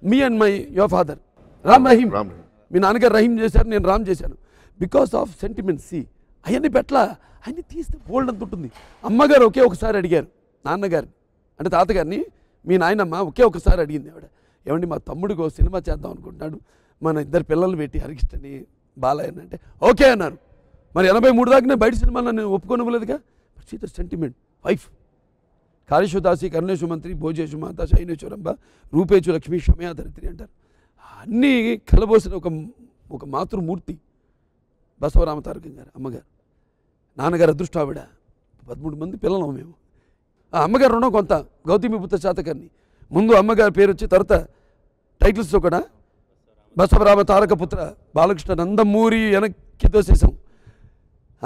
Me and my your father Ram Rahim, మీ నాన్నగారు రహీం చేశారు, నేను రామ్ చేశాను. Because of sentiments. అవన్నీ పెట్లా అన్నీ తీస్తే బోల్డ్ అంత ఉంటుంది. అమ్మగారు ఒకే ఒకసారి అడిగారు నాన్నగారిని, అంటే తాతగారిని, మీ నాయనమ్మ ఒకే ఒకసారి అడిగింది ఆవిడ, ఏమండి మా తమ్ముడికి ఒక సినిమా చేద్దాం అనుకుంటున్నాడు, మన ఇద్దరు పిల్లలు పెట్టి హరికృష్ణని బాలయ్య అంటే ఓకే అన్నారు. మరి 83 దాకా నేను బయట సినిమాలో నేను ఒప్పుకోనివ్వలేదుగా. But sentiment wife. కాళేశు దాసి, కరుణేశు మంత్రి, భోజేశు మాత, శైనేశ్వరంబ, రూపేచు లక్ష్మి, క్షమయా ధరిత్రి అంటారు. అన్నీ కలబోసిన ఒక మాతృమూర్తి బసవరామ తారకం గారు అమ్మగారు. నాన్నగారు అదృష్టం ఆవిడ. 13 మంది పిల్లలు మేము. ఆ అమ్మగారు రుణం కొంత. గౌతమిపుత్ర శాతకర్ణి ముందు అమ్మగారి పేరు వచ్చి తర్వాత టైటిల్స్తో కూడా బసవరామ తారకపుత్ర బాలకృష్ణ నందమూరి వెనక్కి తోసేసాం.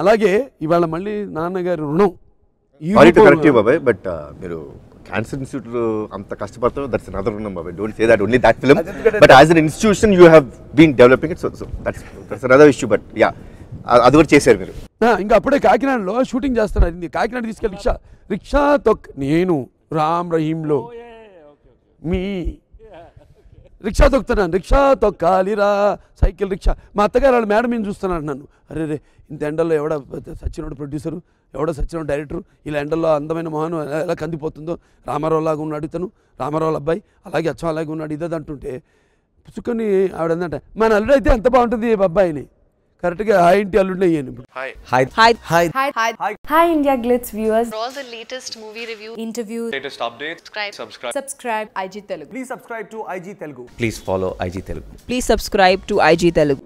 అలాగే ఇవాళ మళ్ళీ నాన్నగారి రుణం. బాబాయ్ బట్ మీరు క్యాన్సర్ ఇన్స్టిట్యూట్ అంత కష్టపడతారు, దట్స్ అనదర్ రుణం బాబాయ్. Don't say that only that film, but as an institution you have been developing it, so that's another issue. But yeah, అది కూడా చేశారు మీరు. ఇంకా అప్పుడే కాకినాడలో షూటింగ్ చేస్తున్నారు. కాకినాడ తీసుకెళ్ళి రిక్షా నేను రామ్ రహీంలో మీ రిక్షా తొక్కుతున్నాను. రిక్షా తొక్కాలిరా సైకిల్ రిక్షా. మా అత్తగారు వాళ్ళ మేడం మీద చూస్తున్నాను నన్ను. అరే ఇంత ఎండల్లో ఎవడ సచ్చినోడు ప్రొడ్యూసరు, ఎవడో సచ్చినోడు డైరెక్టరు, ఇలా ఎండల్లో అందమైన మొహన్ ఎలా కందిపోతుందో, రామారావు లాగా ఉన్నాడు ఇతను, రామారావు అబ్బాయి అలాగే అచ్చం అలాగే ఉన్నాడు ఇదే అంటుంటే పుచ్చుకొని ఆవిడ ఏంటంటే మన అల్లుడు అయితే ఎంత బాగుంటుంది అబ్బాయిని. కరెక్ట్గా ఆ ఇంటి అల్లుడిని అయ్యాను ఇప్పుడు. Hi India Glitz viewers. For all the latest movie review, Interviews, latest updates, subscribe IG Telugu. Please subscribe to IG Telugu. Please follow IG Telugu. Please subscribe to IG Telugu.